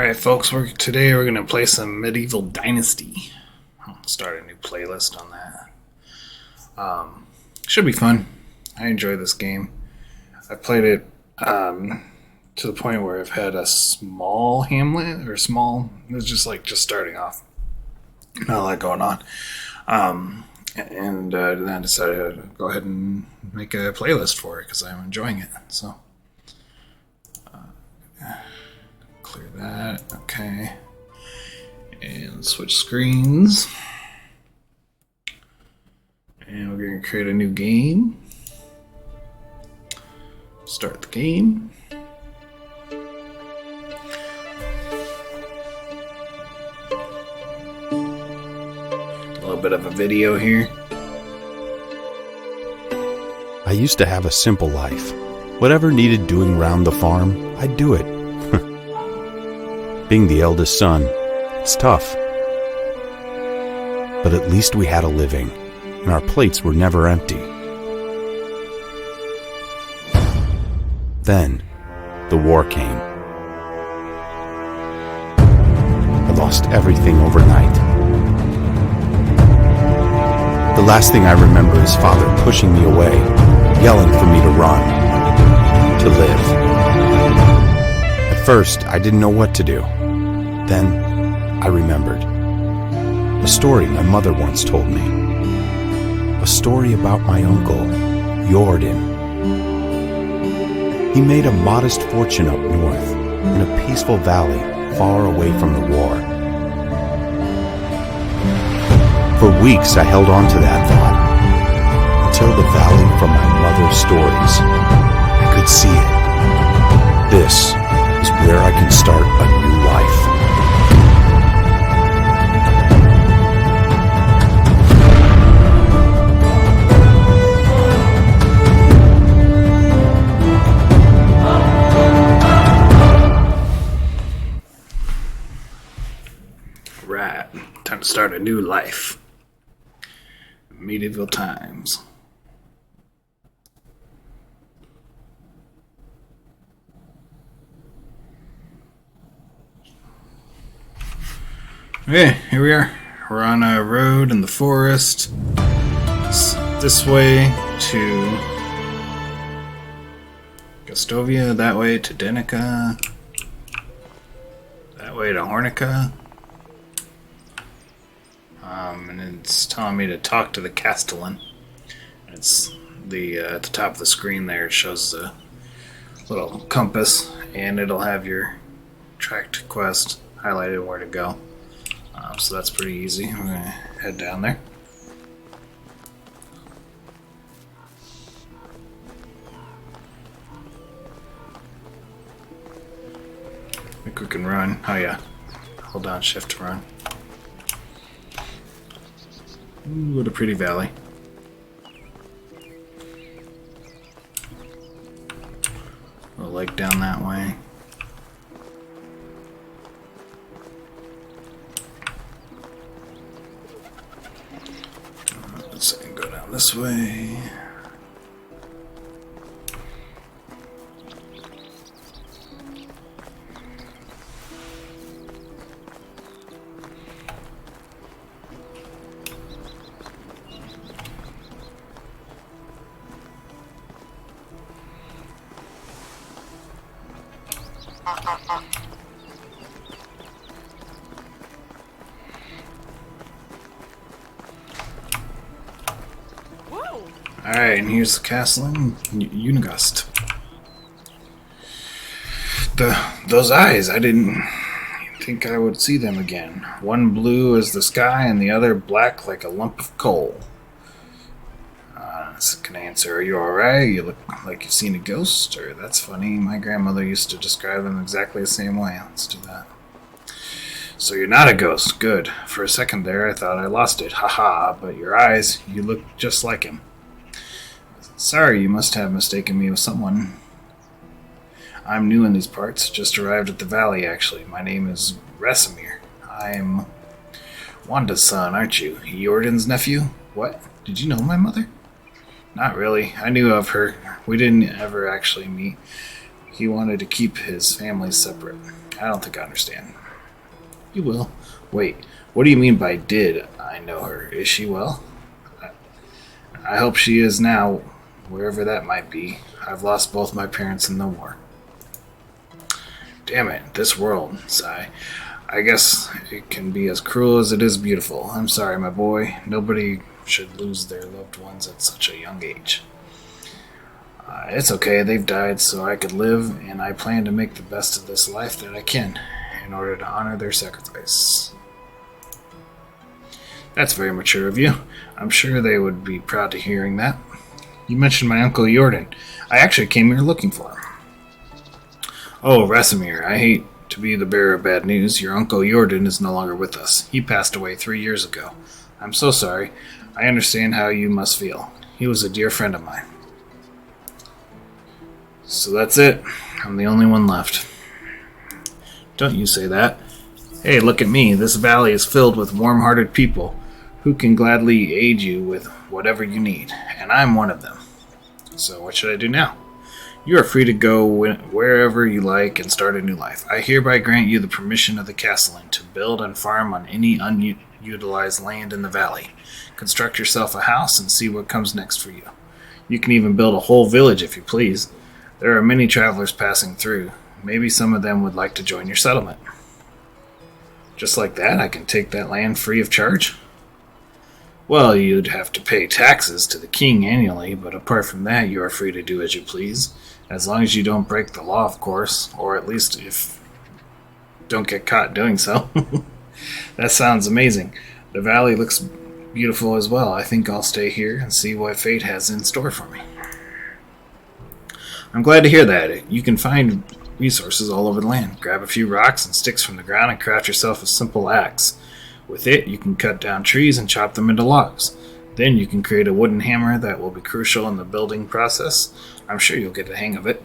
Alright folks, today we're going to play some Medieval Dynasty. I'll start a new playlist on that. Should be fun. I enjoy this game. I played it to the point where I've had a small hamlet, it was just starting off. Not a lot going on. And then I decided to go ahead and make a playlist for it because I'm enjoying it. So, clear that. Okay. And switch screens. And we're going to create a new game. Start the game. A little bit of a video here. I used to have a simple life. Whatever needed doing round the farm, I'd do it. Being the eldest son, it's tough. But at least we had a living, and our plates were never empty. Then, the war came. I lost everything overnight. The last thing I remember is Father pushing me away, yelling for me to run, to live. At first, I didn't know what to do. Then, I remembered. A story my mother once told me. A story about my uncle, Jordan. He made a modest fortune up north, in a peaceful valley far away from the war. For weeks I held on to that thought, until the valley from my mother's stories. I could see it. This is where I can start a new life. Right, time to start a new life. Medieval times. Okay, here we are. We're on a road in the forest. It's this way to Gustovia, that way to Denica, that way to Hornica. And it's telling me to talk to the Castellan. It's at the top of the screen there. It shows the little compass, and it'll have your tracked quest highlighted where to go. So that's pretty easy. I'm gonna head down there. I think we can run. Oh yeah, hold down shift to run. Ooh, what a pretty valley. A lake down that way. Let's go down this way. Alright, and here's the castle in Unigust. Those eyes, I didn't think I would see them again. One blue as the sky and the other black like a lump of coal. Can I answer, are you alright? You look like you've seen a ghost? Or that's funny, my grandmother used to describe them exactly the same way. Let's do that. So you're not a ghost. Good. For a second there, I thought I lost it. Haha, but your eyes, you look just like him. Sorry, you must have mistaken me with someone. I'm new in these parts. Just arrived at the valley, actually. My name is Rasimir. I'm Wanda's son, aren't you? Jordan's nephew? What? Did you know my mother? Not really. I knew of her. We didn't ever actually meet. He wanted to keep his family separate. I don't think I understand. You will. Wait, what do you mean by did I know her? Is she well? I hope she is now, wherever that might be. I've lost both my parents in the war. Damn it, this world, sigh. I guess it can be as cruel as it is beautiful. I'm sorry, my boy. Nobody should lose their loved ones at such a young age. It's okay, they've died so I could live, and I plan to make the best of this life that I can, in order to honor their sacrifice. That's very mature of you. I'm sure they would be proud to hearing that. You mentioned my Uncle Jordan. I actually came here looking for him. Oh, Rasimir, I hate to be the bearer of bad news. Your Uncle Jordan is no longer with us. He passed away 3 years ago. I'm so sorry. I understand how you must feel. He was a dear friend of mine. So that's it. I'm the only one left. Don't you say that. Hey, look at me. This valley is filled with warm-hearted people who can gladly aid you with whatever you need, and I'm one of them. So what should I do now? You are free to go wherever you like and start a new life. I hereby grant you the permission of the Castellan to build and farm on any unutilized land in the valley. Construct yourself a house and see what comes next for you. You can even build a whole village if you please. There are many travelers passing through. Maybe some of them would like to join your settlement. Just like that, I can take that land free of charge? Well, you'd have to pay taxes to the king annually, but apart from that, you are free to do as you please. As long as you don't break the law, of course, or at least if don't get caught doing so. That sounds amazing. The valley looks beautiful as well. I think I'll stay here and see what fate has in store for me. I'm glad to hear that. You can find resources all over the land. Grab a few rocks and sticks from the ground and craft yourself a simple axe. With it, you can cut down trees and chop them into logs. Then you can create a wooden hammer that will be crucial in the building process. I'm sure you'll get the hang of it.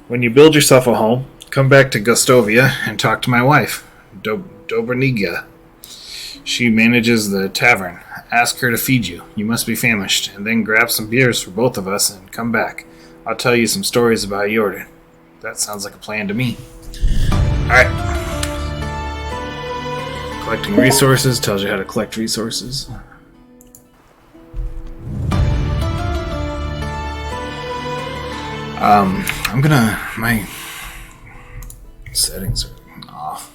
When you build yourself a home, come back to Gustovia and talk to my wife, Dobraniga. She manages the tavern. Ask her to feed you. You must be famished. And then grab some beers for both of us and come back. I'll tell you some stories about Jordan. That sounds like a plan to me. Alright. Collecting resources tells you how to collect resources. My settings are off.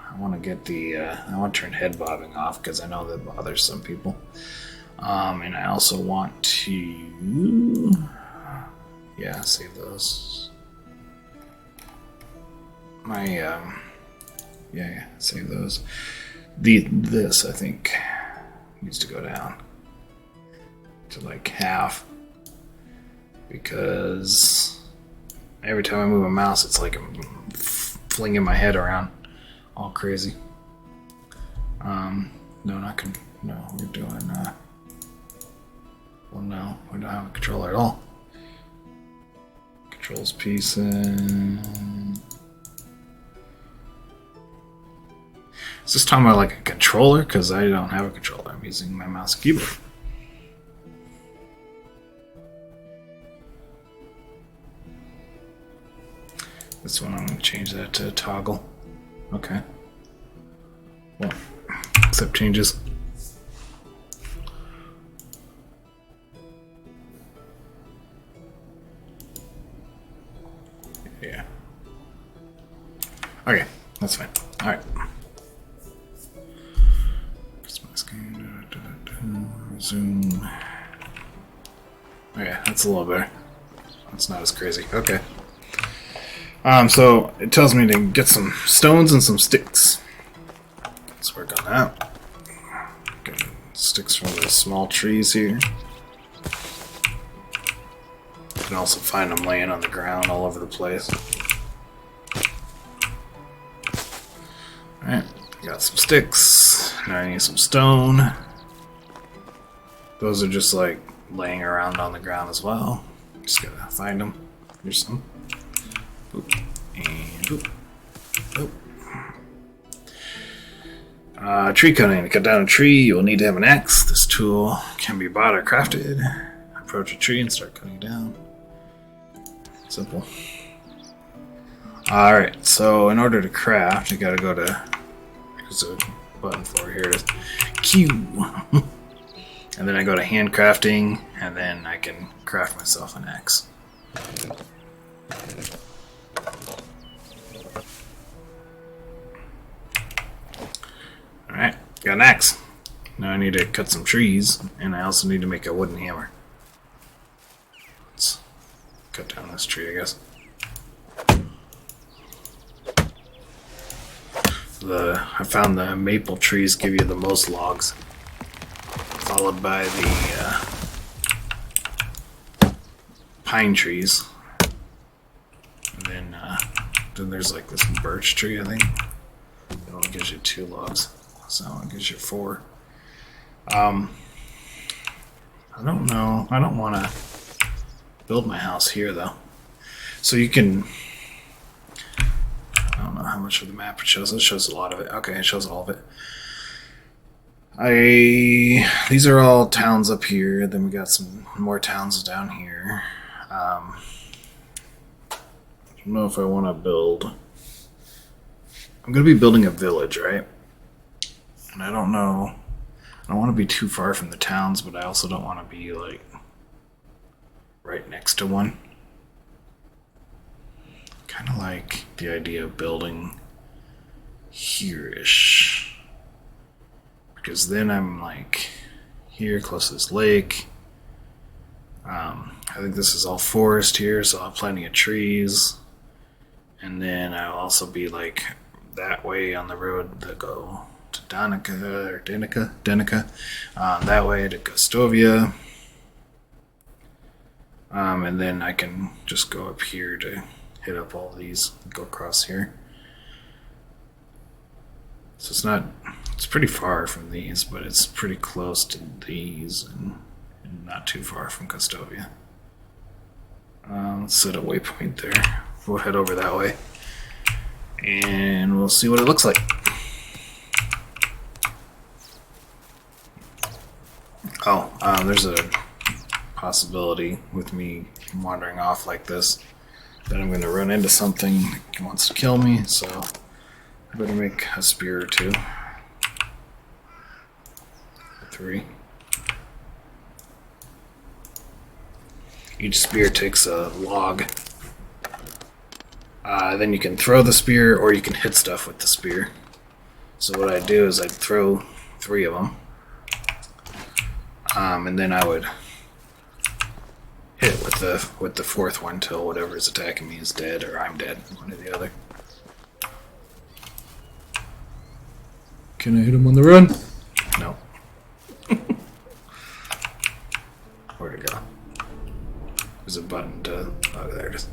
I want to get I want to turn head bobbing off because I know that bothers some people. And I also want to, save those. Save those. This I think needs to go down to like half because every time I move a mouse, it's like I'm flinging my head around all crazy. We're doing. No, we don't have a controller at all. Controls piece and. Is this talking about like a controller? Because I don't have a controller. I'm using my mouse and keyboard. This one, I'm going to change that to toggle. Okay. Well, accept changes. Yeah. Okay, that's fine. Alright. Zoom. Okay, that's a little better. That's not as crazy. Okay. So it tells me to get some stones and some sticks. Let's work on that. Get sticks from the small trees here. You can also find them laying on the ground all over the place. Alright, got some sticks. Now I need some stone. Those are just like laying around on the ground as well. Just gotta find them. Here's some. Oop. And oop. Oop. Tree cutting. To cut down a tree, you will need to have an axe. This tool can be bought or crafted. Approach a tree and start cutting down. Simple. Alright, so in order to craft, you gotta go to... There's a button for here. It is Q. And then I go to handcrafting, and then I can craft myself an axe. Alright, got an axe. Now I need to cut some trees, and I also need to make a wooden hammer. Let's cut down this tree, I guess. I found the maple trees give you the most logs, followed by the pine trees, and then there's like this birch tree, I think. It only gives you 2 logs, so it gives you 4. I don't know. I don't want to build my house here though. So you can. I don't know how much of the map it shows. It shows a lot of it. Okay, it shows all of it. These are all towns up here. Then we got some more towns down here. I don't know if I want to build. I'm going to be building a village, right? And I don't know. I don't want to be too far from the towns, but I also don't want to be like right next to one. Kind of like the idea of building here-ish. Because then I'm like here, close to this lake. I think this is all forest here, so I'll have plenty of trees. And then I'll also be like that way on the road that go to Denica. That way to Gostovia. And then I can just go up here to hit up all these, go across here. So it's pretty far from these, but it's pretty close to these and not too far from Gostovia. Let's set a waypoint there. We'll head over that way and we'll see what it looks like. There's a possibility with me wandering off like this that I'm going to run into something that wants to kill me, so I better make a spear or 2. 3. Each spear takes a log. Then you can throw the spear or you can hit stuff with the spear. So what I'd do is I'd throw 3 of them. And then I would hit with the 4th one till whatever is attacking me is dead or I'm dead, one or the other. Can I hit him on the run? No. Where'd it go? There's a button to... Oh, there it is.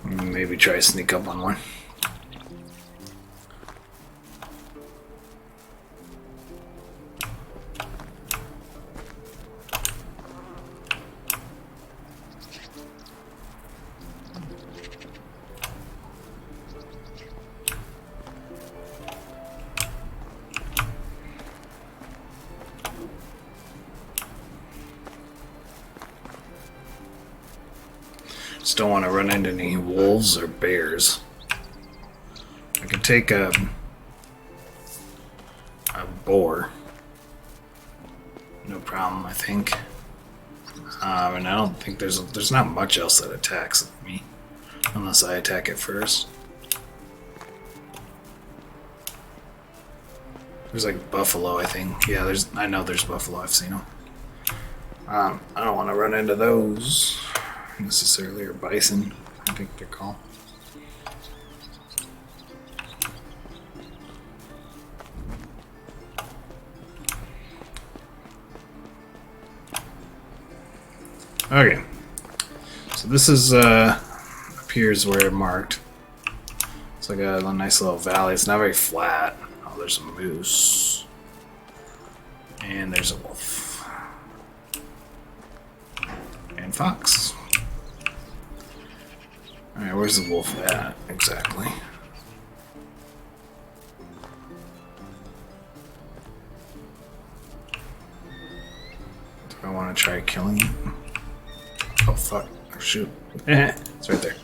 Maybe try to sneak up on one. Just don't want to run into any wolves or bears. I could take a boar. No problem, I think. And I don't think there's not much else that attacks me unless I attack it first. There's like buffalo, I think. Yeah, I know there's buffalo. I've seen them. I don't want to run into those necessarily, or bison, I think they're called. Okay, so this is appears where it marked. It's like a nice little valley. It's not very flat. Oh, there's a moose, and there's a wolf, and fox. Alright, where's the wolf at exactly? I want to try killing it. Oh fuck. Oh, shoot. It's right there.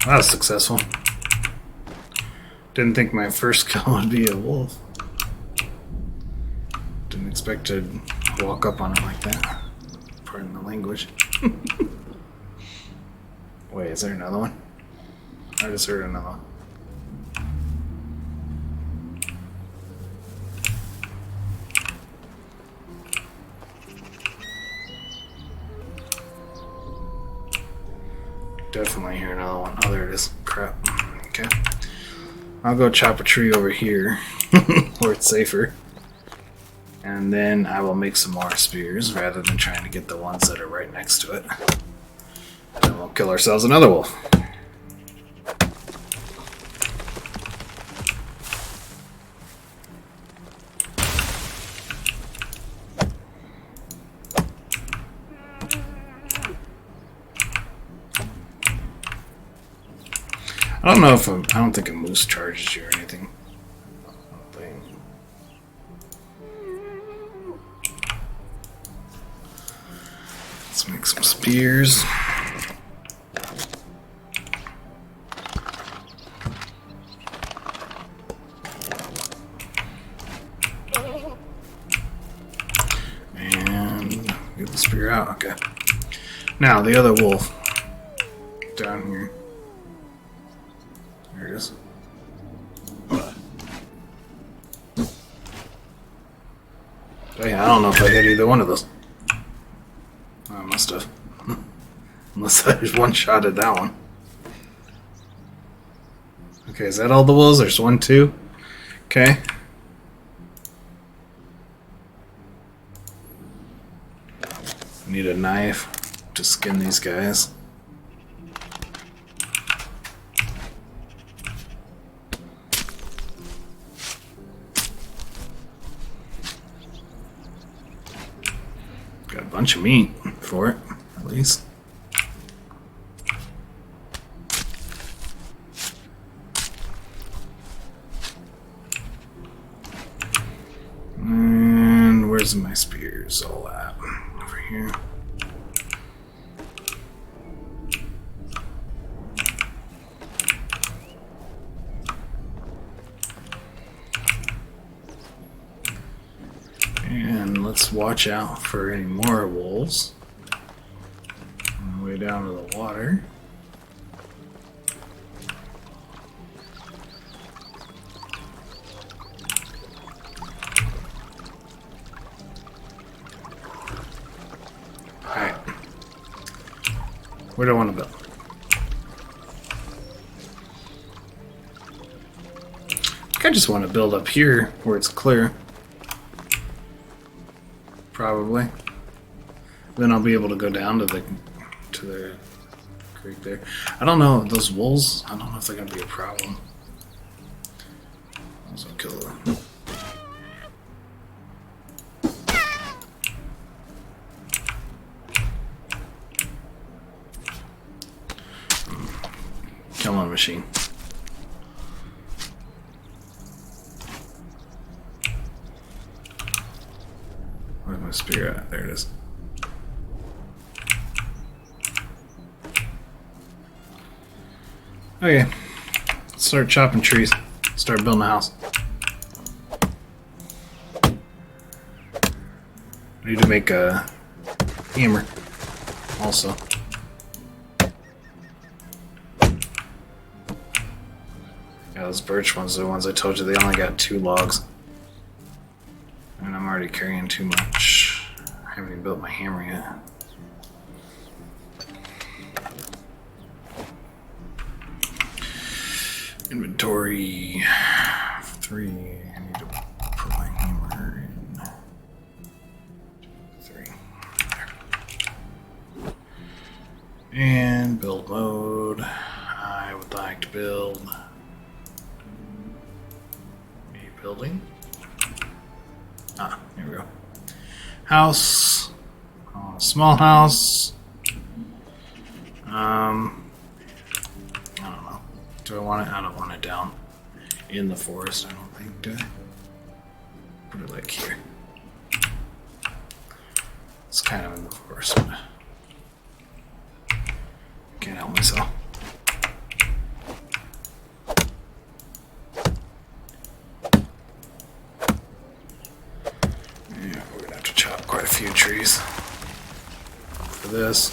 That was successful. Didn't think my first kill would be a wolf. Didn't expect to walk up on it like that. Pardon the language. Wait, is there another one? I just heard another one. Definitely hear another one. Oh, there it is. Crap. Okay. I'll go chop a tree over here where it's safer. And then I will make some more spears rather than trying to get the ones that are right next to it. And then we'll kill ourselves another wolf. I don't know if I don't think a moose charges you or anything. Let's make some spears. And get the spear out. Okay. Now the other wolf down here. There it is. Yeah, I don't know if I hit either one of those. I must have. Unless I just one-shotted that one. Okay, is that all the wolves? There's 1, 2. Okay. Need a knife to skin these guys. Got a bunch of meat for it, at least. And where's my spears all at? Over here. And let's watch out for any more wolves on the way down to the water. Alright. Where do I want to build? I just want to build up here where it's clear. Probably. Then I'll be able to go down to the creek there. I don't know, those wolves, I don't know if they're gonna be a problem. I'll kill them. Killing machine. Where's my spear at? There it is. Okay. Let's start chopping trees. Start building a house. I need to make a hammer also. Yeah, those birch ones are the ones I told you, they only got 2 logs. And I'm already carrying too much. I haven't even built my hammer yet. Inventory 3. I need to put my hammer in 3. There. And build mode. I would like to build a building. Ah, here we go. House. Small house. I don't know. Do I want it? I don't want it down in the forest, I don't think, do I? Put it like here. It's kind of in the forest, but can't help myself. Yeah, we're gonna have to chop quite a few trees for this.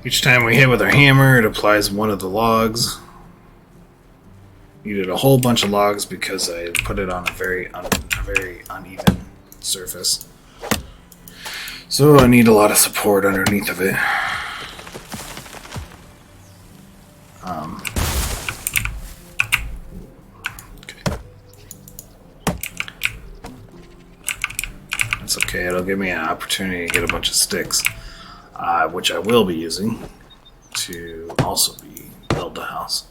Each time we hit with our hammer, it applies one of the logs. Needed a whole bunch of logs because I put it on a very uneven surface. So I need a lot of support underneath of it. Okay. That's okay. It'll give me an opportunity to get a bunch of sticks. Which I will be using to also build the house.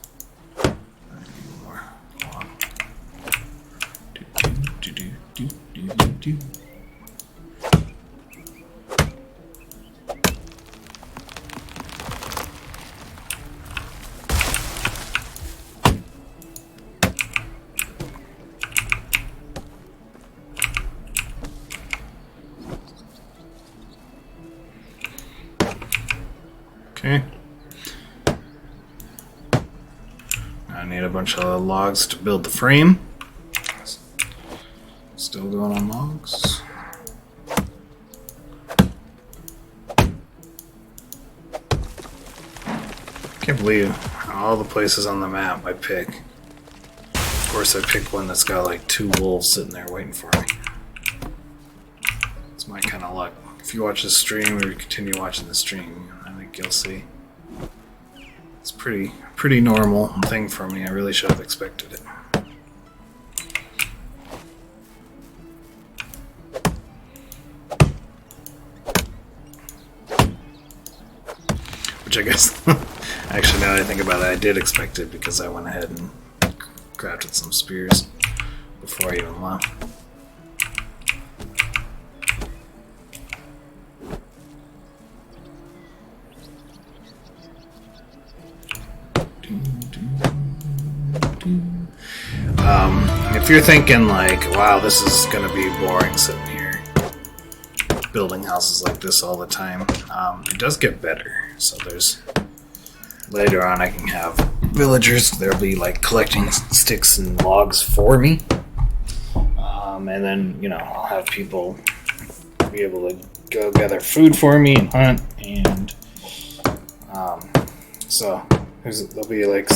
I need more log. Do. Okay. I need a bunch of logs to build the frame. Still going on logs. Can't believe all the places on the map I pick. Of course, I pick one that's got like 2 wolves sitting there waiting for me. It's my kind of luck. If you watch the stream or you continue watching the stream, I think you'll see. It's pretty normal thing for me. I really should have expected it. Which I guess, actually now that I think about it, I did expect it because I went ahead and crafted some spears before I even left. If you're thinking like, wow, this is gonna be boring sitting here building houses like this all the time, it does get better. So there's later on I can have villagers. They'll be like collecting sticks and logs for me, and then I'll have people be able to go gather food for me and hunt, and so there'll be like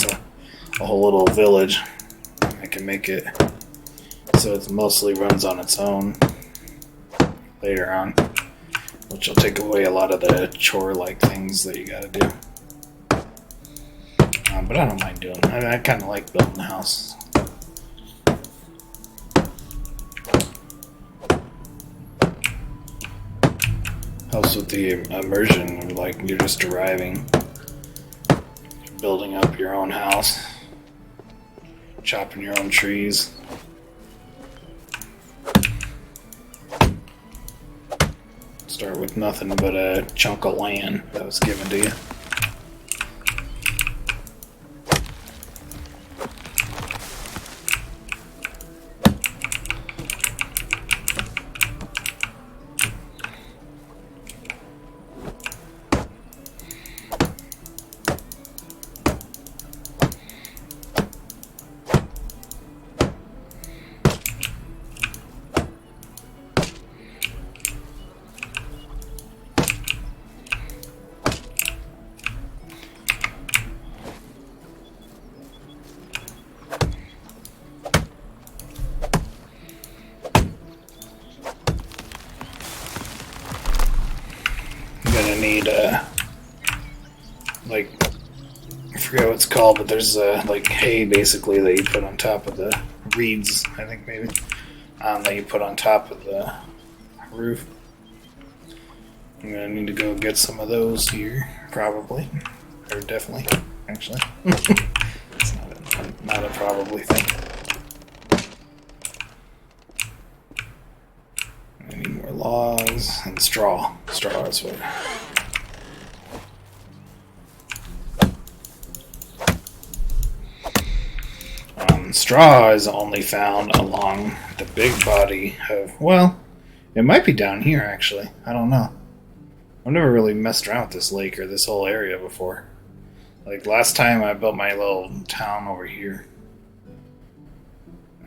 a whole little village. I can make it so it mostly runs on its own later on, which will take away a lot of the chore-like things that you gotta do. But I don't mind doing it. I kind of like building the house. Helps with the immersion of like you're just arriving, building up your own house, chopping your own trees. Start with nothing but a chunk of land that was given to you. Need like I forget what it's called, but there's like hay basically that you put on top of the reeds, I think maybe, that you put on top of the roof. I'm gonna need to go get some of those here, probably, or definitely, actually. It's not in not a probably thing. I need more logs and straw. Straw is what. Straw is only found along the big body of, well, it might be down here actually. I don't know. I've never really messed around with this lake or this whole area before. Like last time I built my little town over here.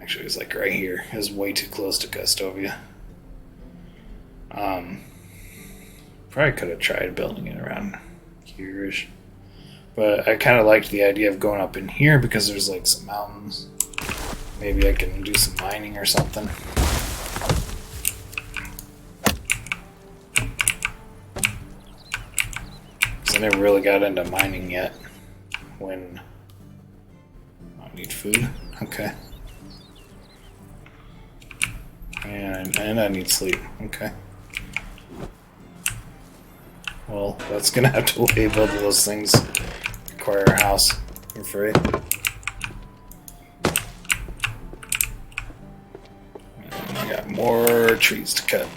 Actually, it was like right here. It was way too close to Gustovia. Probably could have tried building it around here-ish. But I kind of liked the idea of going up in here because there's like some mountains. Maybe I can do some mining or something. Because I never really got into mining yet. When I need food. Okay. And I need sleep. Okay. Well, that's gonna have to wait. Both of those things require a house, I'm afraid. And I got more trees to cut.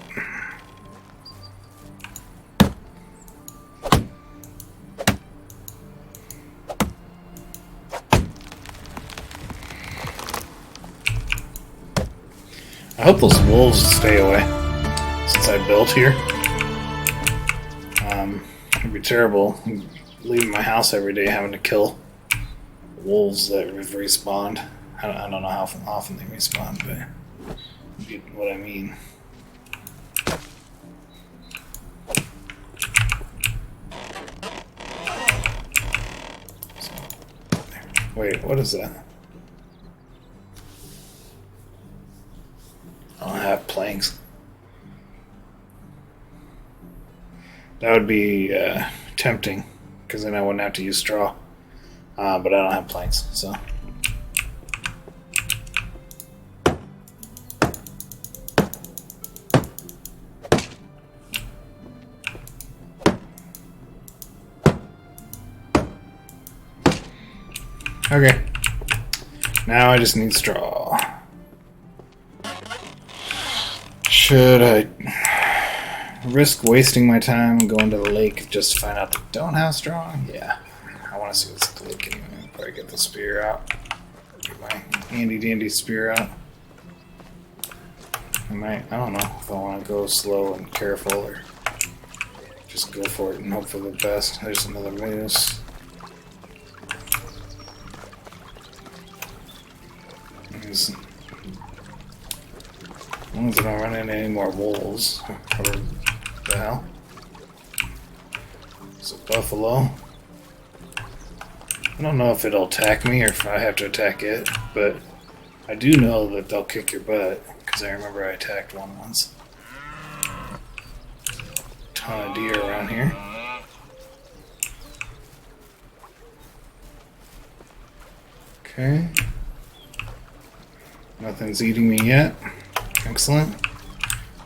I hope those wolves stay away since I built here. It'd be terrible leaving my house every day having to kill wolves that have respawned. I don't know how often they respawn, but you get what I mean. Wait, what is that? I don't have planks. That would be tempting, because then I wouldn't have to use straw. But I don't have planks, so. Okay. Now I just need straw. Should I risk wasting my time going to the lake just to find out they don't have straw? Yeah. I want to see what's at the lake anyway. Probably get the spear out. Get my handy dandy spear out. I don't know if I want to go slow and careful or just go for it and hope for the best. There's another moose. As long as I don't run into any more wolves. Or the hell? It's a buffalo. I don't know if it'll attack me or if I have to attack it, but I do know that they'll kick your butt, because I remember I attacked one once. Ton of deer around here. Okay. Nothing's eating me yet. Excellent.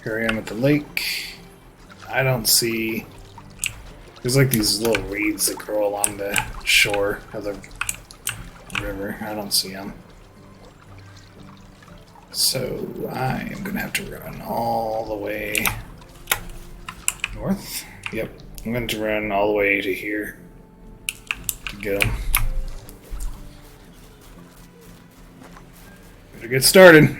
Here I am at the lake. I don't see... There's like these little reeds that grow along the shore of the river. I don't see them. So I am going to have to run all the way north. Yep, I'm going to run all the way to here to get them. Better get started.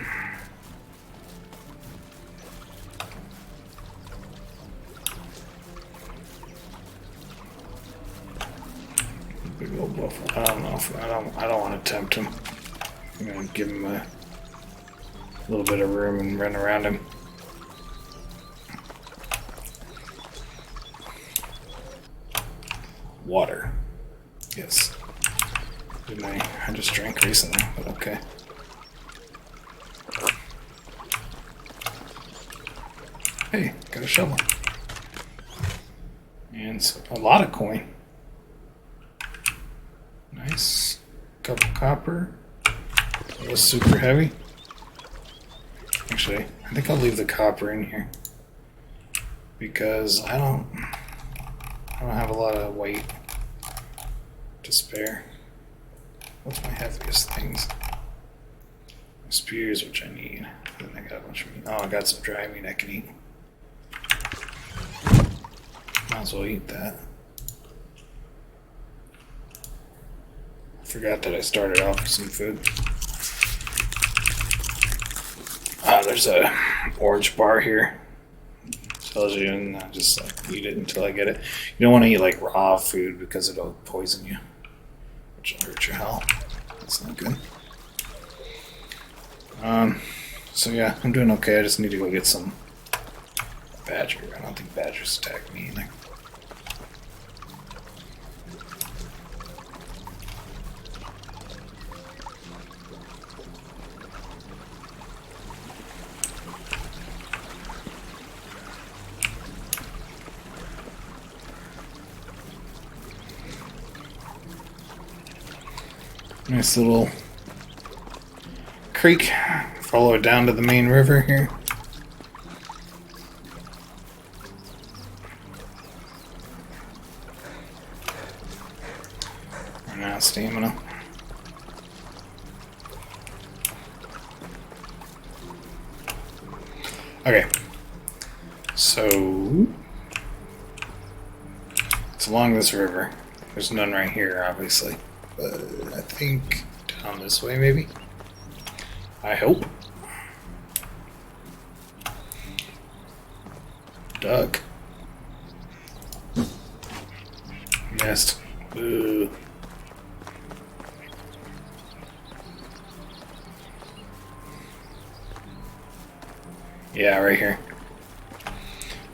Big old buffalo. I don't know if I don't want to tempt him. I'm gonna give him a little bit of room and run around him. Water. Yes. Didn't I just drank recently, but okay. Hey, got a shovel. And a lot of coin. Nice. Couple copper. It was super heavy. Actually, I think I'll leave the copper in here. Because I don't have a lot of weight to spare. What's my heavy? heaviest things. Spears, which I need. Then I got a bunch of meat. Oh, I got some dry meat I can eat. Might as well eat that. I forgot that I started off with some food. There's a orange bar here. Tells you, and I just like eat it until I get it. You don't want to eat like raw food because it'll poison you, which will hurt your health. That's not good. So yeah, I'm doing okay. I just need to go get some badger. I don't think badgers attack me either. Nice little creek. Follow it down to the main river here. Run out of stamina. Okay. So it's along this river. There's none right here, obviously. But I think down this way, maybe? I hope. Duck. Missed. Ooh. Yeah, right here.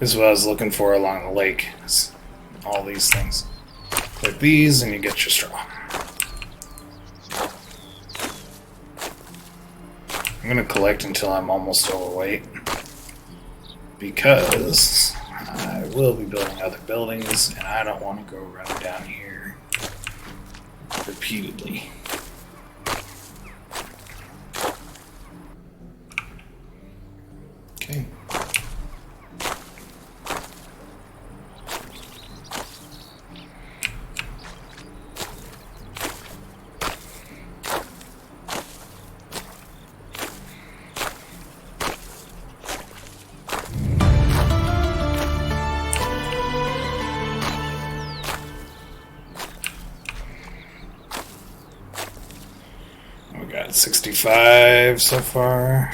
This is what I was looking for along the lake. It's all these things. Click these and you get your straw. I'm gonna collect until I'm almost overweight because I will be building other buildings and I don't want to go running down here repeatedly. Okay. We got 65 so far.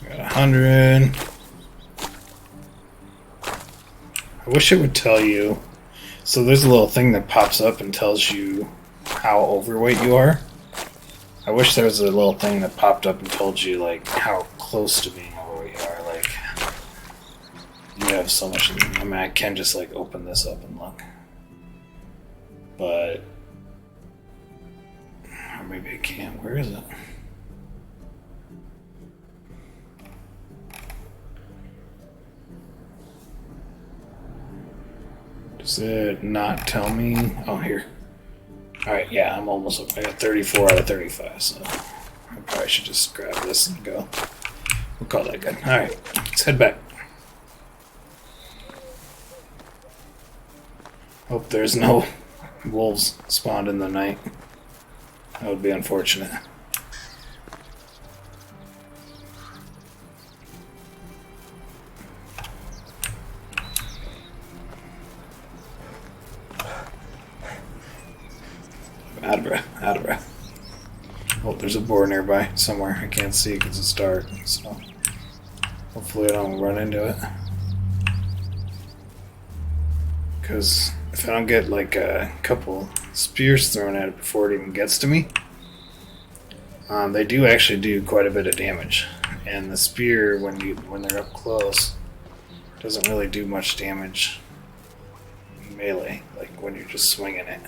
Got 100. I wish it would tell you. So there's a little thing that pops up and tells you how overweight you are. I wish there was a little thing that popped up and told you like how close to being overweight you are. Like you have so much. I mean, I can just like open this up and look, but or maybe I can't. Where is it? Does it not tell me? Oh, here. Alright, yeah, I'm almost up. I got 34 out of 35, so I probably should just grab this and go. We'll call that good. Alright, let's head back. Hope there's no wolves spawned in the night. That would be unfortunate. Out of breath, out of breath. Oh, there's a boar nearby somewhere. I can't see because it's dark, so hopefully I don't run into it. Because if I don't get like a couple spears thrown at it before it even gets to me, they do actually do quite a bit of damage. And the spear, when they're up close, doesn't really do much damage in melee, like when you're just swinging it.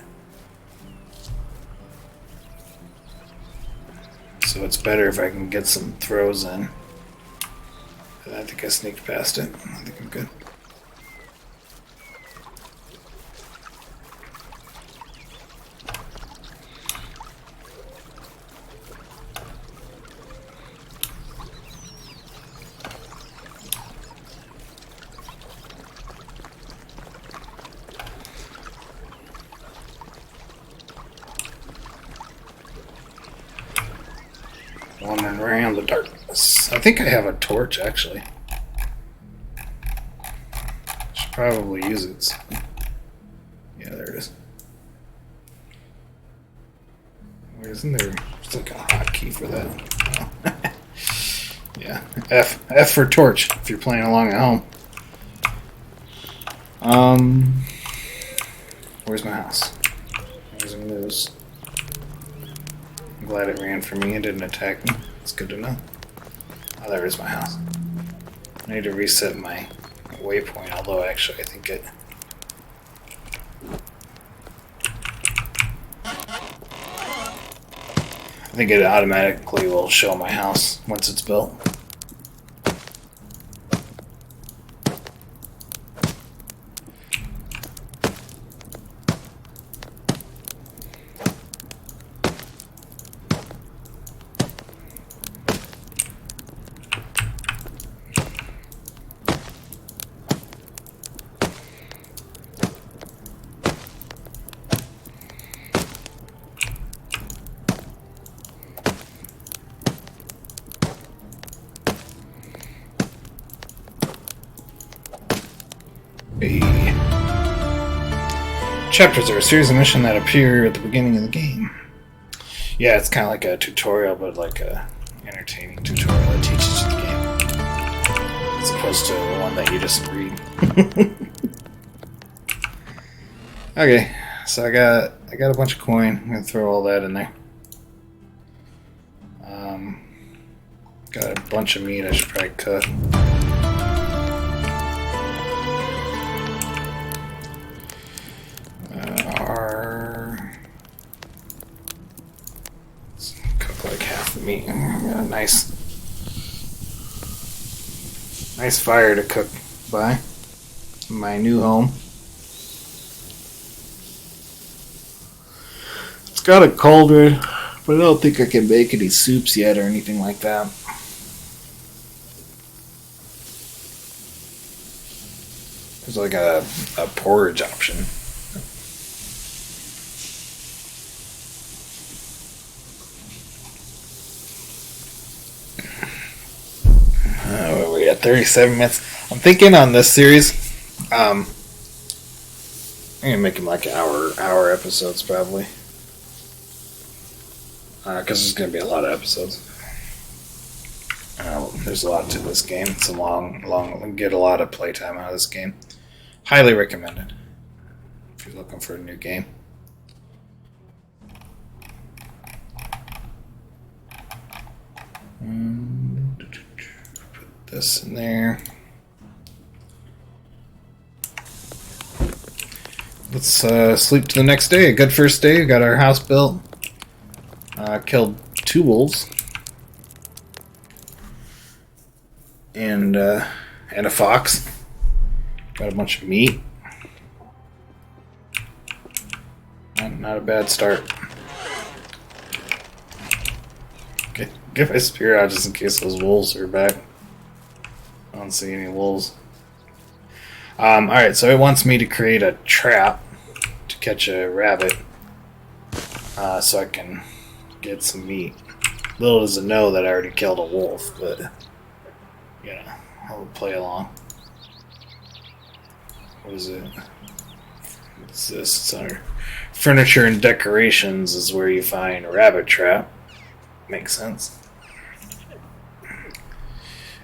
So it's better if I can get some throws in. I think I sneaked past it. I think I'm good. wandering around the darkness. I think I have a torch, actually. Should probably use it. So. Yeah, there it is. Where isn't there? There's like a hotkey for that. Oh. Yeah, F for torch if you're playing along at home. Where's my house? There's a moose. I'm glad it ran from me and didn't attack me. It's good to know. Oh, there is my house. I need to reset my waypoint, although actually I think it automatically will show my house once it's built. Chapters are a series of missions that appear at the beginning of the game. Yeah, it's kind of like a tutorial, but like a entertaining tutorial that teaches you the game, as opposed to the one that you just read. Okay, so I got a bunch of coin. I'm gonna throw all that in there. Got a bunch of meat I should probably cut. Let's cook like half the meat. Got a nice fire to cook by. My new home. It's got a cauldron, but I don't think I can make any soups yet or anything like that. There's like a porridge option. We got 37 minutes. I'm thinking on this series, I'm gonna make them like hour episodes probably, because there's gonna be a lot of episodes. There's a lot to this game. It's a long. Get a lot of playtime out of this game. Highly recommended if you're looking for a new game. Put this in there. Let's sleep to the next day. A good first day. We got our house built. Killed 2 wolves. And a fox. Got a bunch of meat. Not a bad start. Okay, get my spear out just in case those wolves are back. I don't see any wolves. Alright, so it wants me to create a trap to catch a rabbit, so I can get some meat. Little does it know that I already killed a wolf, but you know, I'll play along. What is it? What's this? It's under furniture and decorations is where you find a rabbit trap. Makes sense.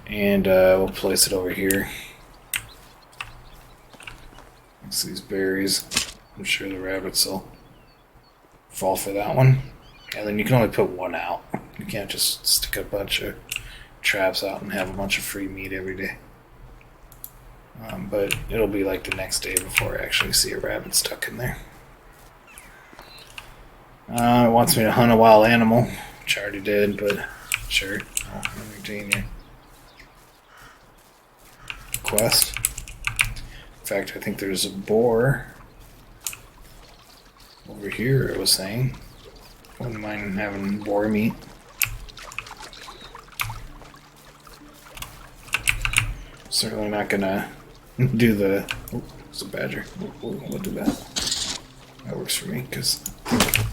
And we'll place it over here. Next to these berries. I'm sure the rabbits will fall for that one. And then you can only put one out. You can't just stick a bunch of traps out and have a bunch of free meat every day. But it'll be like the next day before I actually see a rabbit stuck in there. It wants me to hunt a wild animal, which I already did, but sure, I'll entertain your quest. In fact, I think there's a boar over here, it was saying. Wouldn't mind having boar meat. Certainly not gonna do the... Oh, it's a badger. We'll do that. That works for me, because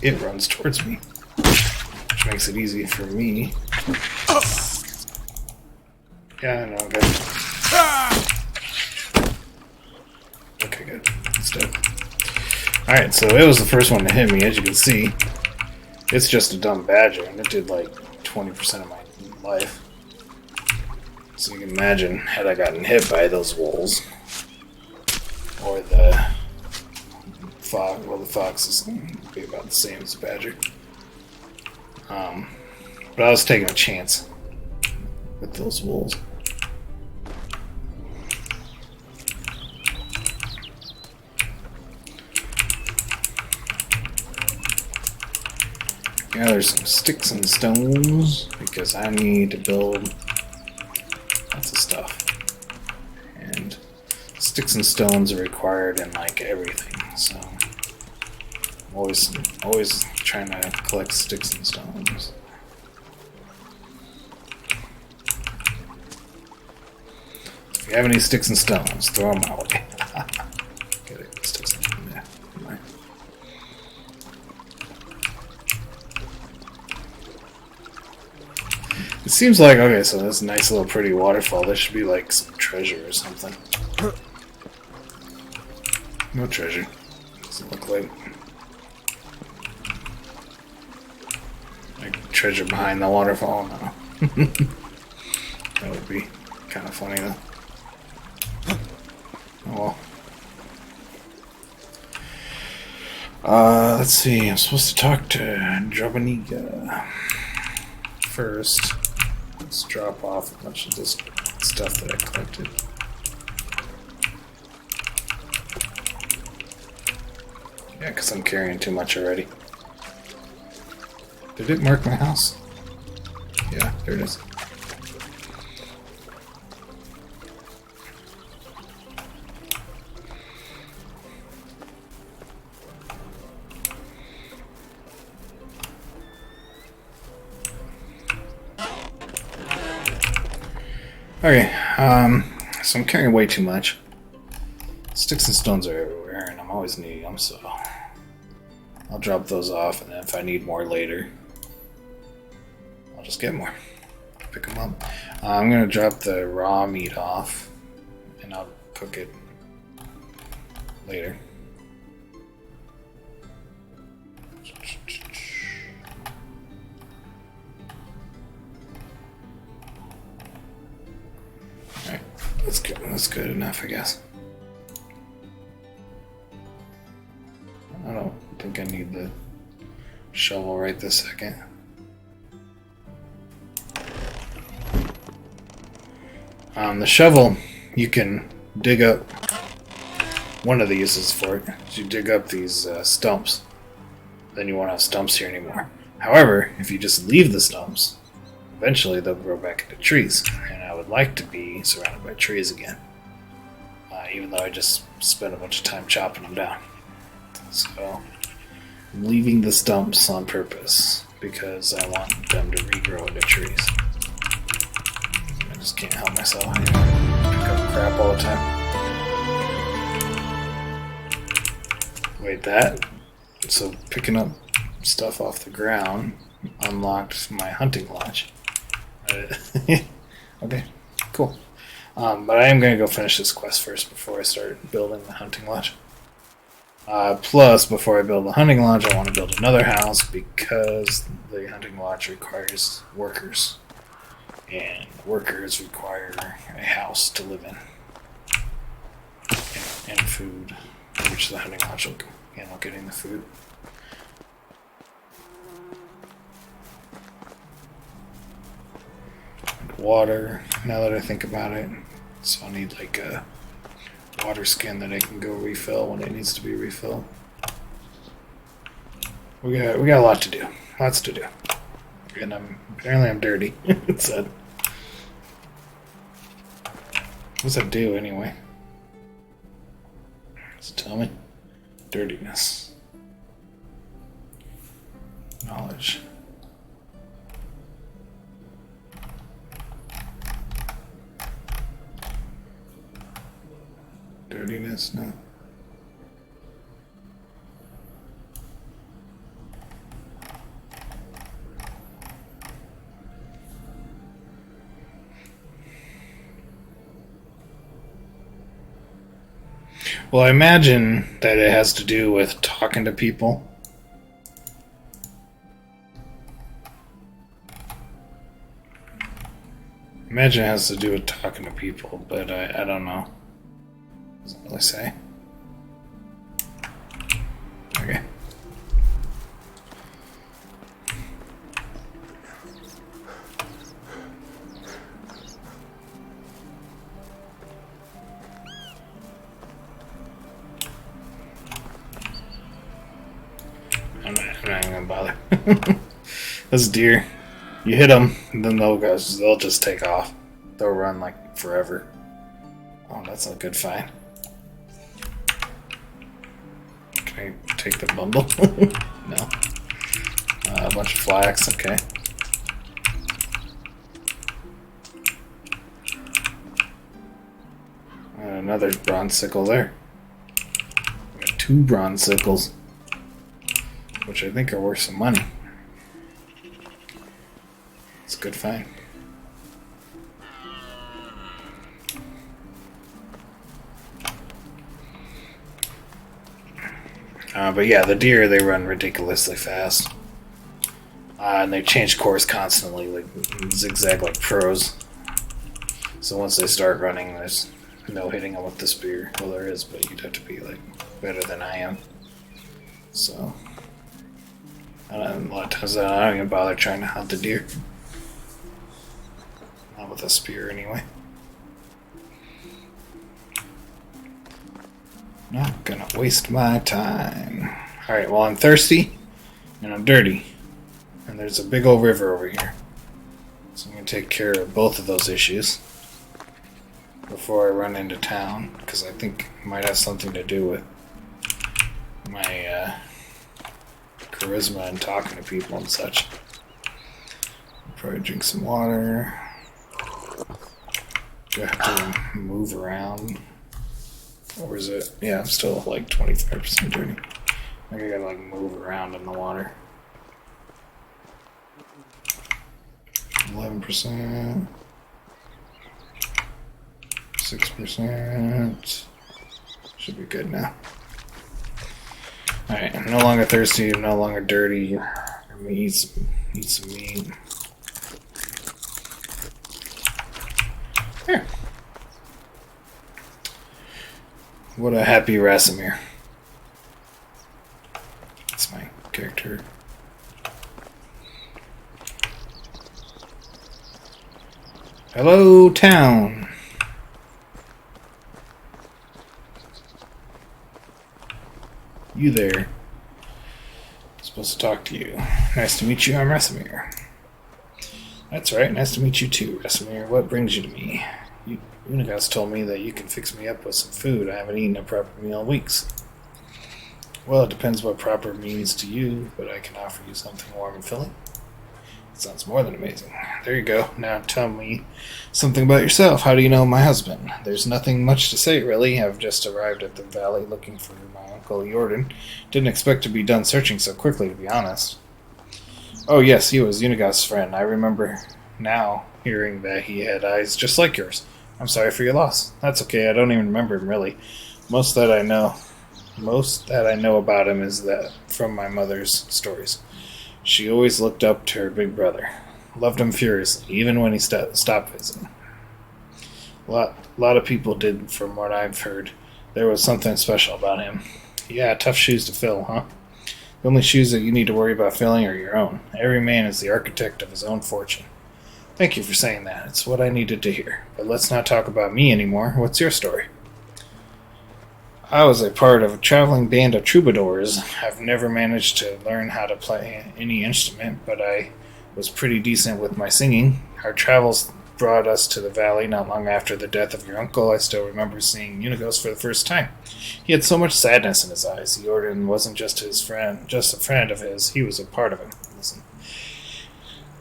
it runs towards me. Which makes it easy for me Yeah, I know, good. Okay, good. It's dead. Alright, so it was the first one to hit me, as you can see. It's just a dumb badger, and it did like 20% of my life. So you can imagine, had I gotten hit by those wolves, or the fox, well, the foxes would be about the same as the badger. But I was taking a chance with those wolves. Gather some sticks and stones because I need to build lots of stuff. And sticks and stones are required in like everything, so I'm always trying to collect sticks and stones. If you have any sticks and stones, throw them my way. Get it, sticks and stones. Yeah. Right. It seems like, okay, so this nice little pretty waterfall, there should be like some treasure or something. No treasure. Doesn't look like treasure behind the waterfall. No. That would be kind of funny though. Oh well. Let's see. I'm supposed to talk to Drobaniga first. Let's drop off a bunch of this stuff that I collected. Yeah, because I'm carrying too much already. Did it mark my house? Yeah, there it is. Okay, so I'm carrying way too much. Sticks and stones are everywhere, and I'm always needing them, so I'll drop those off, and then if I need more later, I'll just get more. Pick them up. I'm going to drop the raw meat off, and I'll cook it later. Alright, that's good enough, I guess. I don't think I need the shovel right this second. The shovel, you can dig up. One of the uses for it is you dig up these stumps. Then you won't have stumps here anymore. However, if you just leave the stumps, eventually they'll grow back into trees. And I would like to be surrounded by trees again. Even though I just spent a bunch of time chopping them down. So, I'm leaving the stumps on purpose because I want them to regrow into trees. I just can't help myself. I pick up crap all the time. Wait, that? So, picking up stuff off the ground unlocked my hunting lodge. Okay, cool. But I am going to go finish this quest first before I start building the hunting lodge. Plus, before I build the hunting lodge, I want to build another house because the hunting lodge requires workers. And workers require a house to live in. And food, which the hunting lodge will handle getting the food. And water, now that I think about it. So I'll need like a water skin that I can go refill when it needs to be refilled. We got a lot to do. Lots to do. And apparently I'm dirty. It said. What does that do anyway? Does it tell me? Dirtiness. Knowledge. Dirtiness, no. Well, I imagine that it has to do with talking to people. Imagine it has to do with talking to people, but I don't know. Doesn't really say. Okay. I'm not even gonna bother. Those deer. You hit them, and then they'll just take off. They'll run like forever. Oh, that's a good find. Can I take the bundle? No. A bunch of flax, okay. Another bronze sickle there. We got 2 bronze sickles, which I think are worth some money. It's a good find. But yeah, the deer, they run ridiculously fast. And they change course constantly, like zigzag like pros. So once they start running, there's no hitting them with the spear. Well, there is, but you'd have to be like better than I am. So a lot of times I don't even bother trying to hunt the deer. Not with a spear, anyway. Not gonna waste my time. Alright, well, I'm thirsty and I'm dirty. And there's a big old river over here. So I'm gonna take care of both of those issues before I run into town, because I think it might have something to do with my charisma and talking to people and such. Probably drink some water. Do I have to move around? Or is it? Yeah, I'm still like 25% dirty. I think I gotta like move around in the water. 11%. 6%. Should be good now. Alright, I'm no longer thirsty, I'm no longer dirty. Let me eat some meat. Here. What a happy Rasimir. That's my character. Hello, town. You there. I'm supposed to talk to you. Nice to meet you, I'm Rasimir. That's right, nice to meet you too, Rasimir. What brings you to me? Unigas told me that you can fix me up with some food. I haven't eaten a proper meal in weeks. Well, it depends what proper means to you, but I can offer you something warm and filling. It sounds more than amazing. There you go. Now tell me something about yourself. How do you know my husband? There's nothing much to say, really. I've just arrived at the valley looking for my uncle Jordan. Didn't expect to be done searching so quickly, to be honest. Oh yes, he was Unigas' friend. I remember now hearing that he had eyes just like yours. I'm sorry for your loss. That's okay, I don't even remember him, really. Most that I know about him is that from my mother's stories. She always looked up to her big brother. Loved him furiously, even when he stopped visiting. A lot of people did, from what I've heard. There was something special about him. Yeah, tough shoes to fill, huh? The only shoes that you need to worry about filling are your own. Every man is the architect of his own fortune. Thank you for saying that. It's what I needed to hear. But let's not talk about me anymore. What's your story? I was a part of a traveling band of troubadours. I've never managed to learn how to play any instrument, but I was pretty decent with my singing. Our travels brought us to the valley not long after the death of your uncle. I still remember seeing Unigos for the first time. He had so much sadness in his eyes. Jordan wasn't just his friend, just a friend of his. He was a part of him. Listen.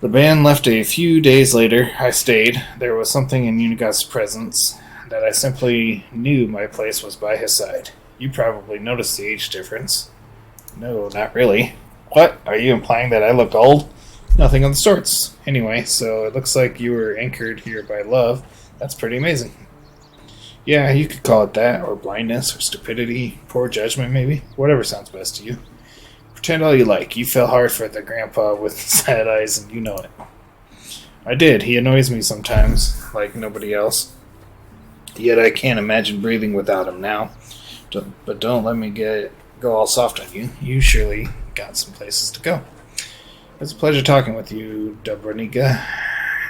The band left a few days later. I stayed. There was something in Unigas' presence that I simply knew my place was by his side. You probably noticed the age difference. No, not really. What? Are you implying that I look old? Nothing of the sorts. Anyway, so it looks like you were anchored here by love. That's pretty amazing. Yeah, you could call it that, or blindness, or stupidity, poor judgment, maybe. Whatever sounds best to you. Pretend all you like. You fell hard for the grandpa with sad eyes, and you know it. I did. He annoys me sometimes, like nobody else. Yet I can't imagine breathing without him now. But don't let me go all soft on you. You surely got some places to go. It's a pleasure talking with you, Dobronica.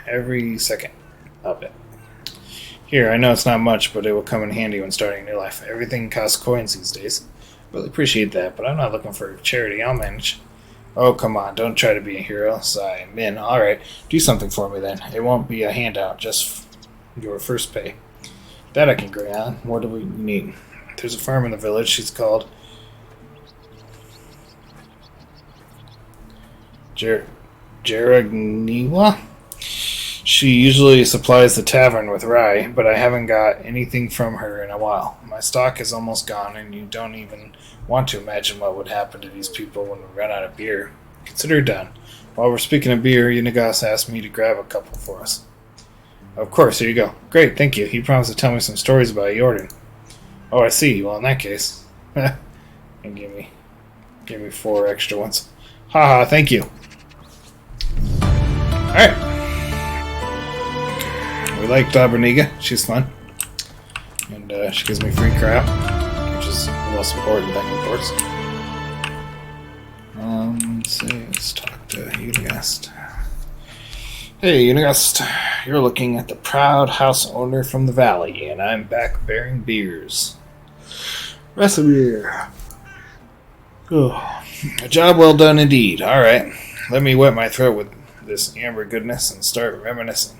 Every second of it. Here, I know it's not much, but it will come in handy when starting a new life. Everything costs coins these days. Really appreciate that, but I'm not looking for charity. I'll manage. Oh, come on. Don't try to be a hero. Sigh. Min. Alright. Do something for me, then. It won't be a handout. Just your first pay. That I can agree on. What do we need? There's a farm in the village. She's called Jaragniwa? She usually supplies the tavern with rye, but I haven't got anything from her in a while. My stock is almost gone, and you don't even want to imagine what would happen to these people when we run out of beer. Consider it done. While we're speaking of beer, Unigas asked me to grab a couple for us. Of course, here you go. Great, thank you. He promised to tell me some stories about Jordan. Oh, I see. Well, in that case, and give me 4 extra ones. Haha, thank you. Alright. We like Dobroniga. She's fun. And she gives me free crap, which is the most important thing, of course. Let's see. Let's talk to Unigast. Hey, Unigast. You're looking at the proud house owner from the valley, and I'm back bearing beers. Recipe. Oh, a job well done indeed. Alright. Let me wet my throat with this amber goodness and start reminiscing.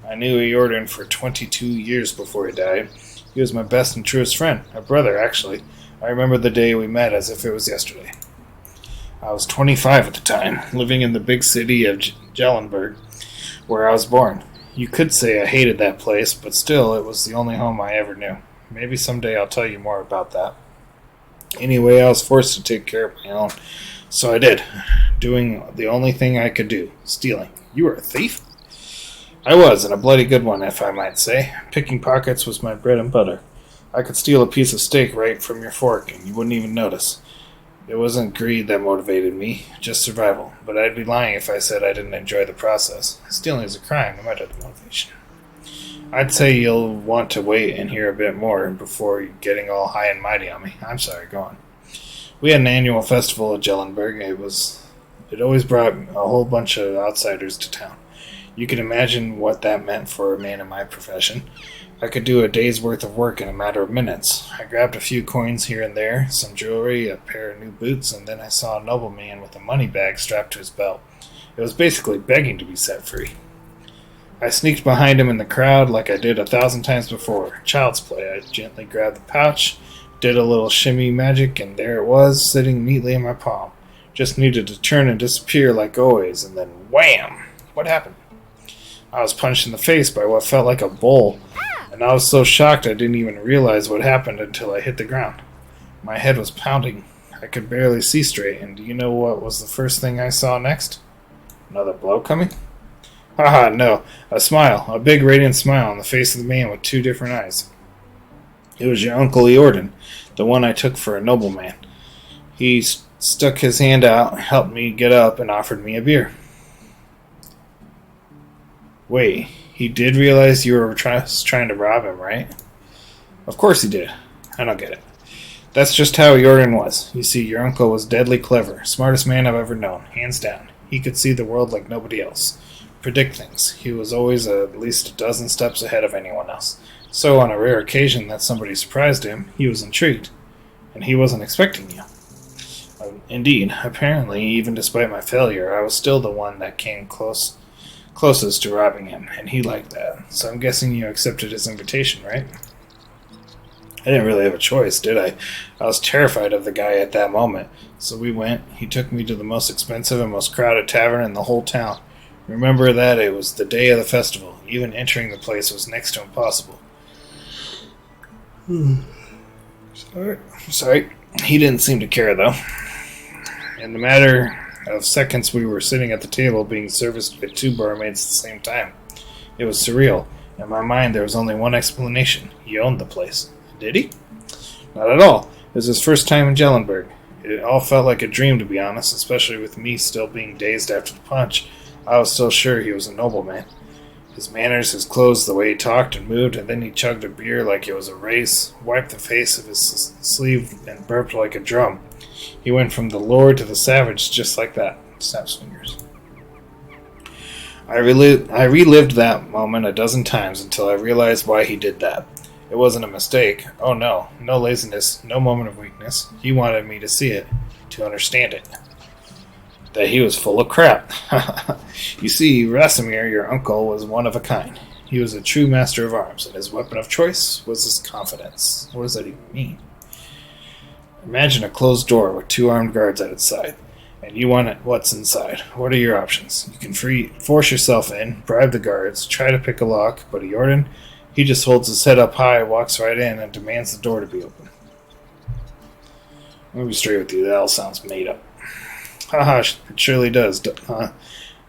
I knew Jordan for 22 years before he died. He was my best and truest friend. A brother, actually. I remember the day we met as if it was yesterday. I was 25 at the time, living in the big city of Jellenberg, where I was born. You could say I hated that place, but still, it was the only home I ever knew. Maybe someday I'll tell you more about that. Anyway, I was forced to take care of my own, so I did, doing the only thing I could do, stealing. You were a thief? I was, and a bloody good one, if I might say. Picking pockets was my bread and butter. I could steal a piece of steak right from your fork, and you wouldn't even notice. It wasn't greed that motivated me, just survival. But I'd be lying if I said I didn't enjoy the process. Stealing is a crime, no matter the motivation. I'd say you'll want to wait and hear a bit more before getting all high and mighty on me. I'm sorry, go on. We had an annual festival at Jellenberg. It always brought a whole bunch of outsiders to town. You can imagine what that meant for a man in my profession. I could do a day's worth of work in a matter of minutes. I grabbed a few coins here and there, some jewelry, a pair of new boots, and then I saw a nobleman with a money bag strapped to his belt. It was basically begging to be set free. I sneaked behind him in the crowd like I did 1,000 times before. Child's play. I gently grabbed the pouch, did a little shimmy magic, and there it was, sitting neatly in my palm. Just needed to turn and disappear like always, and then wham! What happened? I was punched in the face by what felt like a bull, and I was so shocked I didn't even realize what happened until I hit the ground. My head was pounding. I could barely see straight, and do you know what was the first thing I saw next? Another blow coming? Haha, no. A smile. A big radiant smile on the face of the man with 2 different eyes. It was your Uncle Jordan, the one I took for a nobleman. He stuck his hand out, helped me get up, and offered me a beer. Wait, he did realize you were trying to rob him, right? Of course he did. I don't get it. That's just how Jordan was. You see, your uncle was deadly clever. Smartest man I've ever known, hands down. He could see the world like nobody else. Predict things. He was always at least a dozen steps ahead of anyone else. So on a rare occasion that somebody surprised him, he was intrigued. And he wasn't expecting you. Indeed, apparently, even despite my failure, I was still the one that came closest to robbing him, and he liked that. So I'm guessing you accepted his invitation, right? I didn't really have a choice, did I? I was terrified of the guy at that moment. So we went. He took me to the most expensive and most crowded tavern in the whole town. Remember that it was the day of the festival. Even entering the place was next to impossible. Sorry. He didn't seem to care, though. In the matter of seconds, we were sitting at the table being serviced by 2 barmaids at the same time. It was surreal. In my mind, there was only one explanation. He owned the place. Did he? Not at all. It was his first time in Jellenberg. It all felt like a dream, to be honest, especially with me still being dazed after the punch. I was still sure he was a nobleman. His manners, his clothes, the way he talked and moved, and then he chugged a beer like it was a race, wiped the face of his sleeve, and burped like a drum. He went from the lord to the savage just like that. Snaps fingers. I relived that moment a dozen times until I realized why he did that. It wasn't a mistake. Oh no, no laziness, no moment of weakness. He wanted me to see it, to understand it. That he was full of crap. You see, Rasimir, your uncle, was one of a kind. He was a true master of arms, and his weapon of choice was his confidence. What does that even mean? Imagine a closed door with 2 armed guards at its side, and you want it, what's inside. What are your options? You can force yourself in, bribe the guards, try to pick a lock, but Jordan, he just holds his head up high, walks right in, and demands the door to be open. I'll be straight with you, that all sounds made up. Haha, it surely does.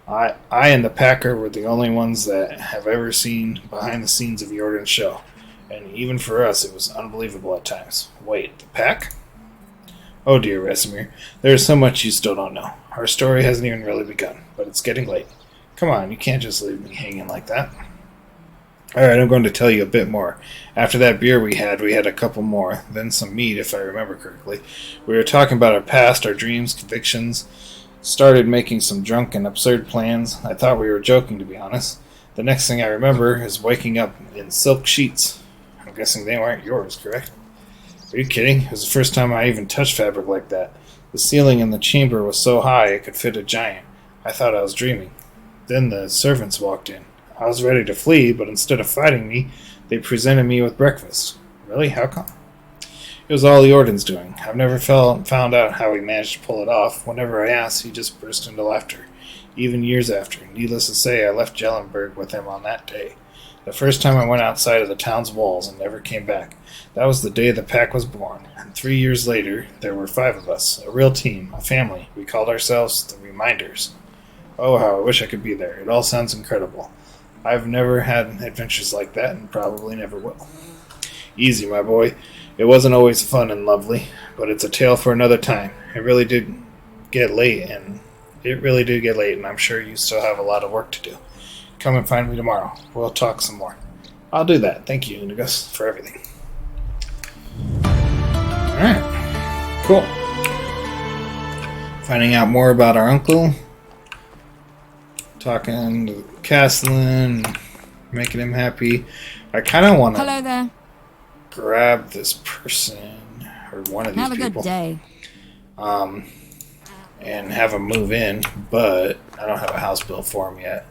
I and the Packer were the only ones that have ever seen behind the scenes of Jordan's show. And even for us, it was unbelievable at times. Wait, the Pack? Oh dear, Rasimir, there is so much you still don't know. Our story hasn't even really begun, but it's getting late. Come on, you can't just leave me hanging like that. Alright, I'm going to tell you a bit more. After that beer we had a couple more, then some meat, if I remember correctly. We were talking about our past, our dreams, convictions, started making some drunk and absurd plans. I thought we were joking, to be honest. The next thing I remember is waking up in silk sheets. I'm guessing they weren't yours, correct? Are you kidding? It was the first time I even touched fabric like that. The ceiling in the chamber was so high it could fit a giant. I thought I was dreaming. Then the servants walked in. I was ready to flee, but instead of fighting me, they presented me with breakfast. Really? How come? It was all Jordan's doing. I've never found out how he managed to pull it off. Whenever I asked, he just burst into laughter. Even years after. Needless to say, I left Jellenberg with him on that day. The first time I went outside of the town's walls and never came back. That was the day the pack was born. And 3 years later, there were 5 of us. A real team. A family. We called ourselves the Reminders. Oh, how I wish I could be there. It all sounds incredible. I've never had adventures like that and probably never will. Easy, my boy. It wasn't always fun and lovely, but it's a tale for another time. It really did get late, and I'm sure you still have a lot of work to do. Come and find me tomorrow. We'll talk some more. I'll do that. Thank you, Unigus, for everything. Alright. Cool. Finding out more about our uncle. Talking to Castellan, making him happy. I kind of want to grab this person, or one of these people. Have a good day. And have him move in, but I don't have a house built for him yet.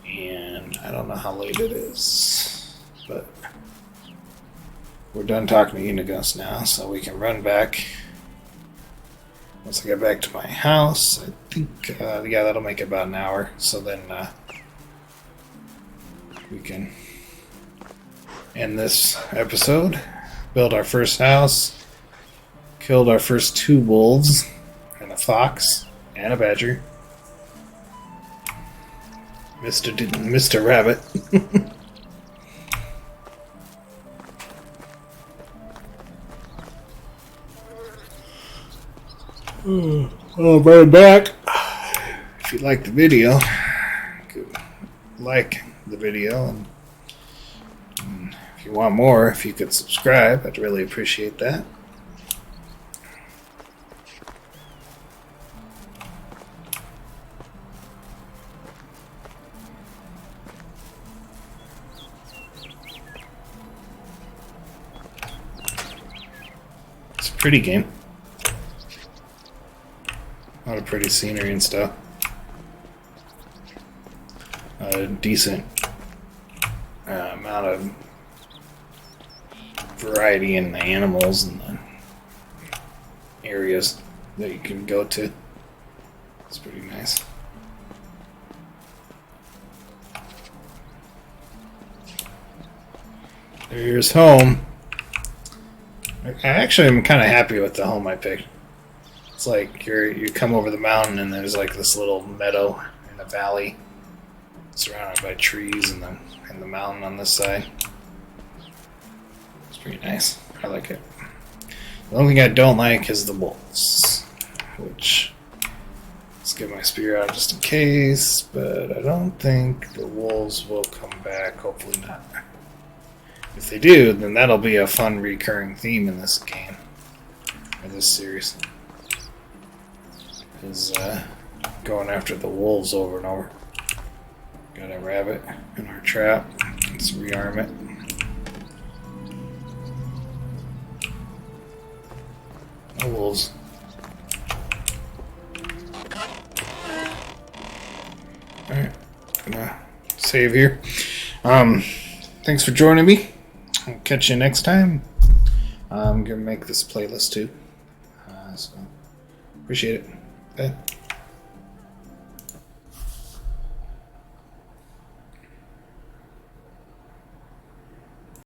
And I don't know how late it is. But we're done talking to Unigus now, so we can run back. Once I get back to my house, I think, yeah, that'll make it about an hour. So then we can end this episode, build our first house, killed our first 2 wolves, and a fox, and a badger. Mr. Rabbit. I'll be right back. If you like the video, like the video, and if you want more, if you could subscribe, I'd really appreciate that. It's a pretty game. A lot of pretty scenery and stuff. A decent amount of variety in the animals and the areas that you can go to. It's pretty nice. Here's home. I actually am kind of happy with the home I picked. It's like you come over the mountain and there's like this little meadow in a valley. surrounded by trees and the mountain on this side. It's pretty nice. I like it. The only thing I don't like is the wolves, which let's get my spear out just in case, but I don't think the wolves will come back. Hopefully not. If they do, then that'll be a fun recurring theme in this game, or this series, is going after the wolves over and over. Got a rabbit in our trap. Let's rearm it. No wolves. Alright, gonna save here. Thanks for joining me. I'll catch you next time. I'm gonna make this playlist too. So appreciate it. Bye.